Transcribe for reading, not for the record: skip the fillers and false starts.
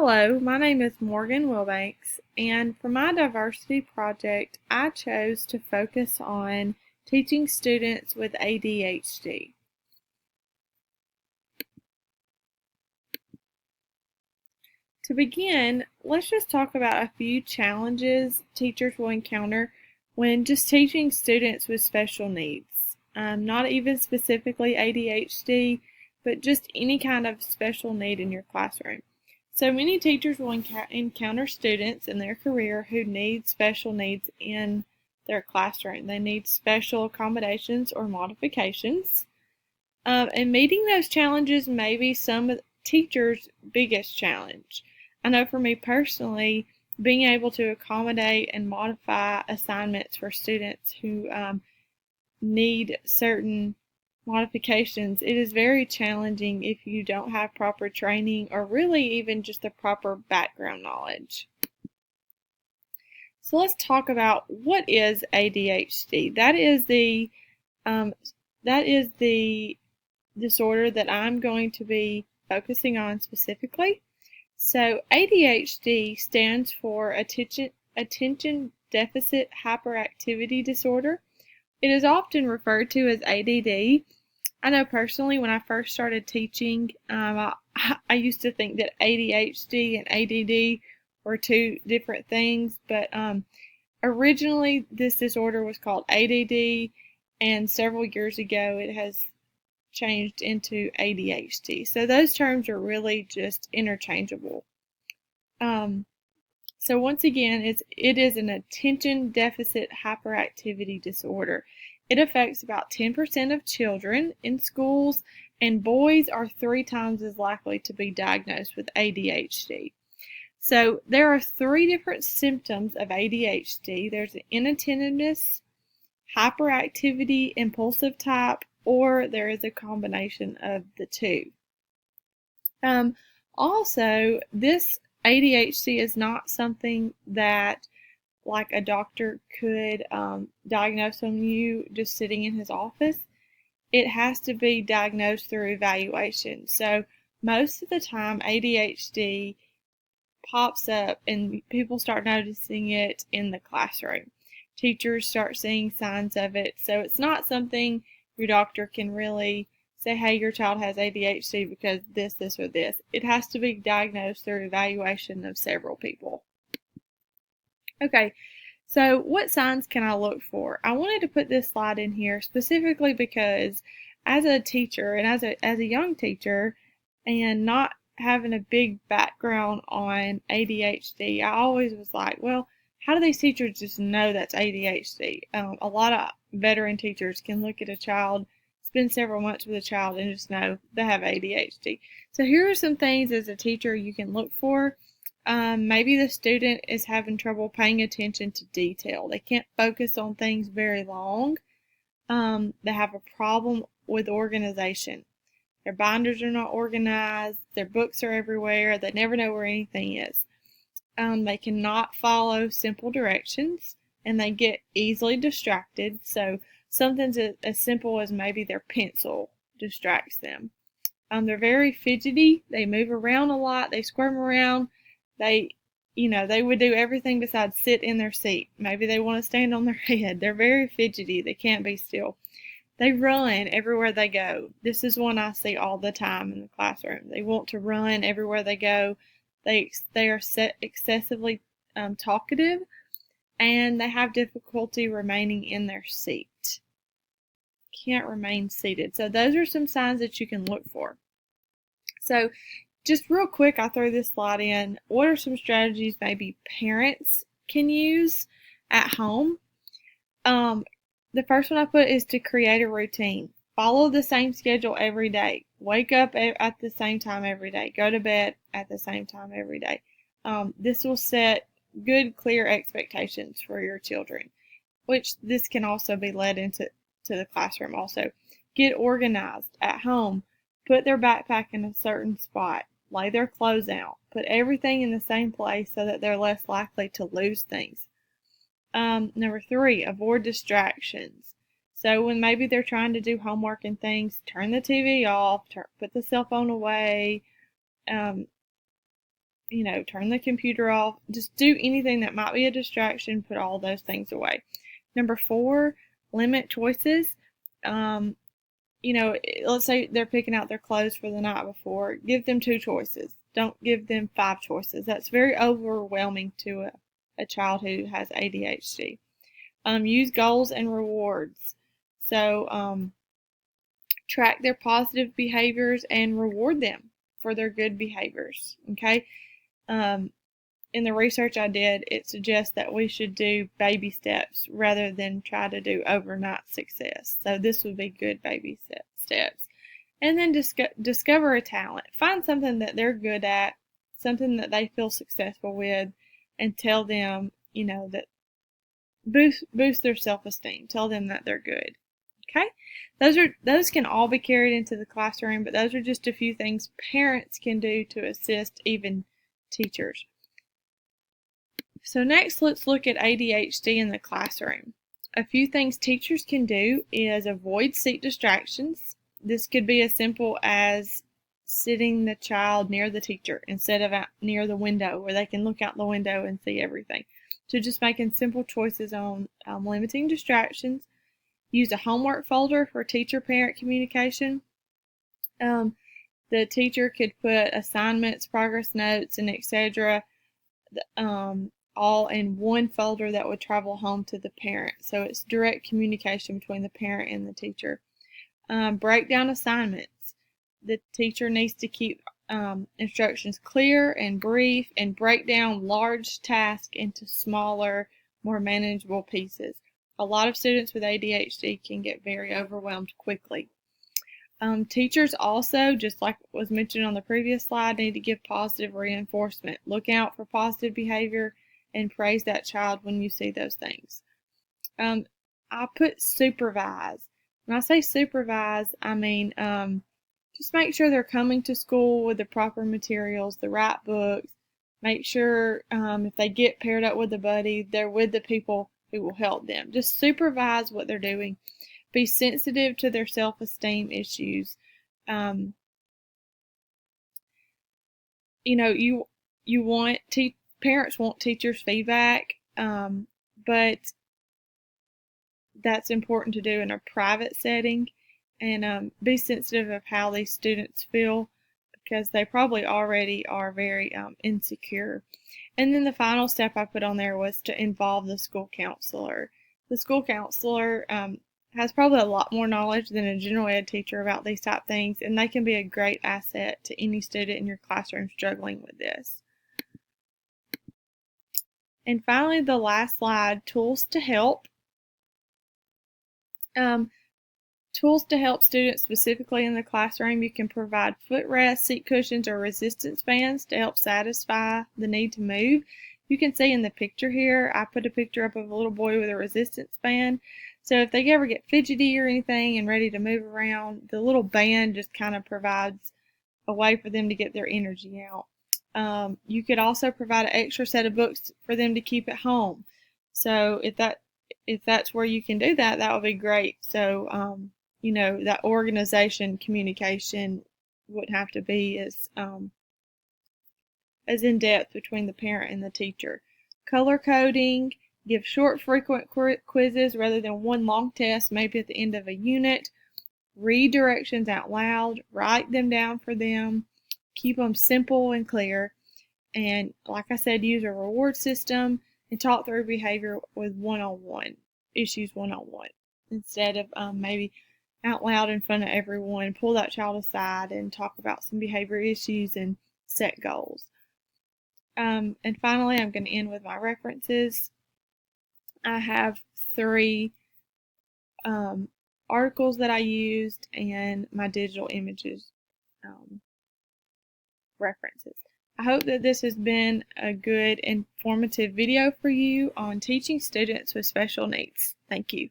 Hello, my name is Morgan Wilbanks, and for my diversity project, I chose to focus on teaching students with ADHD. To begin, let's just talk about a few challenges teachers will encounter when just teaching students with special needs. Not even specifically ADHD, but just any kind of special need in your classroom. So many teachers will encounter students in their career who need special needs in their classroom. They need special accommodations or modifications. And meeting those challenges may be some of the teachers' biggest challenge. I know for me personally, being able to accommodate and modify assignments for students who need certain modifications, it is very challenging if you don't have proper training or really even just the proper background knowledge. So let's talk about what is ADHD. That is the disorder that I'm going to be focusing on specifically. So ADHD stands for Attention Deficit Hyperactivity Disorder. It is often referred to as ADD. I know personally when I first started teaching, I used to think that ADHD and ADD were two different things, but originally this disorder was called ADD, and several years ago it has changed into ADHD. So those terms are really just interchangeable. So once again, it is an attention deficit hyperactivity disorder. It affects about 10% of children in schools, and boys are 3 times as likely to be diagnosed with ADHD. So there are 3 different symptoms of ADHD. There's inattentiveness, hyperactivity, impulsive type, or there is a combination of the two. Also, this ADHD is not something that like a doctor could diagnose on you just sitting in his office. It has to be diagnosed through evaluation. So most of the time ADHD pops up and people start noticing it in the classroom. Teachers start seeing signs of it. So it's not something your doctor can really say, hey, your child has ADHD because this, or this. It has to be diagnosed through evaluation of several people. Okay, so what signs can I look for? I wanted to put this slide in here specifically because as a teacher and as a young teacher and not having a big background on ADHD, I always was like, well, how do these teachers just know that's ADHD? A lot of veteran teachers can look at a child, spend several months with a child, and just know they have ADHD. So here are some things as a teacher you can look for. Maybe the student is having trouble paying attention to detail. They can't focus on things very long. They have a problem with organization. Their binders are not organized. Their books are everywhere. They never know where anything is. They cannot follow simple directions, and they get easily distracted. So something as simple as maybe their pencil distracts them. They're very fidgety. They move around a lot. They squirm around. They would do everything besides sit in their seat. Maybe they want to stand on their head. They're very fidgety. They can't be still. They run everywhere they go. This is one I see all the time in the classroom. They want to run everywhere they go. They are excessively talkative, and they have difficulty remaining in their seat. Can't remain seated. So those are some signs that you can look for. So just real quick, I throw this slide in. What are some strategies maybe parents can use at home? The first one I put is to create a routine. Follow the same schedule every day. Wake up at the same time every day. Go to bed at the same time every day. This will set good, clear expectations for your children, which this can also be led into the classroom also. Get organized at home. Put their backpack in a certain spot. Lay their clothes out. Put everything in the same place so that they're less likely to lose things. Number 3, avoid distractions. So when maybe they're trying to do homework and things, turn the TV off, put the cell phone away. turn the computer off. Just do anything that might be a distraction. Put all those things away. Number 4, limit choices. Let's say they're picking out their clothes for the night before. Give them 2 choices. Don't give them 5 choices. That's very overwhelming to a child who has ADHD. Use goals and rewards. So track their positive behaviors and reward them for their good behaviors. Okay. In the research I did, it suggests that we should do baby steps rather than try to do overnight success. So this would be good baby steps. And then discover a talent. Find something that they're good at, something that they feel successful with, and tell them, that boost their self-esteem. Tell them that they're good. Okay? Those can all be carried into the classroom, but those are just a few things parents can do to assist even teachers. So next, let's look at ADHD in the classroom. A few things teachers can do is avoid seat distractions. This could be as simple as sitting the child near the teacher instead of out near the window where they can look out the window and see everything. So just making simple choices on limiting distractions. Use a homework folder for teacher-parent communication. The teacher could put assignments, progress notes, and etc. All in one folder that would travel home to the parent. So it's direct communication between the parent and the teacher. Break down assignments. The teacher needs to keep instructions clear and brief and break down large tasks into smaller, more manageable pieces. A lot of students with ADHD can get very overwhelmed quickly. Teachers also, just like was mentioned on the previous slide, need to give positive reinforcement. Look out for positive behavior and praise that child when you see those things. I put supervise. When I say supervise, I mean just make sure they're coming to school with the proper materials, the right books. Make sure if they get paired up with a buddy, they're with the people who will help them. Just supervise what they're doing. Be sensitive to their self-esteem issues. Parents want teachers' feedback, but that's important to do in a private setting, and be sensitive of how these students feel because they probably already are very insecure. And then the final step I put on there was to involve the school counselor. The school counselor has probably a lot more knowledge than a general ed teacher about these type things, and they can be a great asset to any student in your classroom struggling with this. And finally, the last slide, tools to help. Tools to help students specifically in the classroom. You can provide footrests, seat cushions, or resistance bands to help satisfy the need to move. You can see in the picture here, I put a picture up of a little boy with a resistance band. So if they ever get fidgety or anything and ready to move around, the little band just kind of provides a way for them to get their energy out. You could also provide an extra set of books for them to keep at home. So if that's where you can do that, that would be great. So that organization communication wouldn't have to be as in depth between the parent and the teacher. Color coding. Give short, frequent quizzes rather than one long test, maybe at the end of a unit. Read directions out loud. Write them down for them. Keep them simple and clear. And like I said, use a reward system and talk through behavior with issues one-on-one. Instead of maybe out loud in front of everyone. Pull that child aside and talk about some behavior issues and set goals. And finally, I'm going to end with my references. I have 3 articles that I used and my digital images references. I hope that this has been a good, informative video for you on teaching students with special needs. Thank you.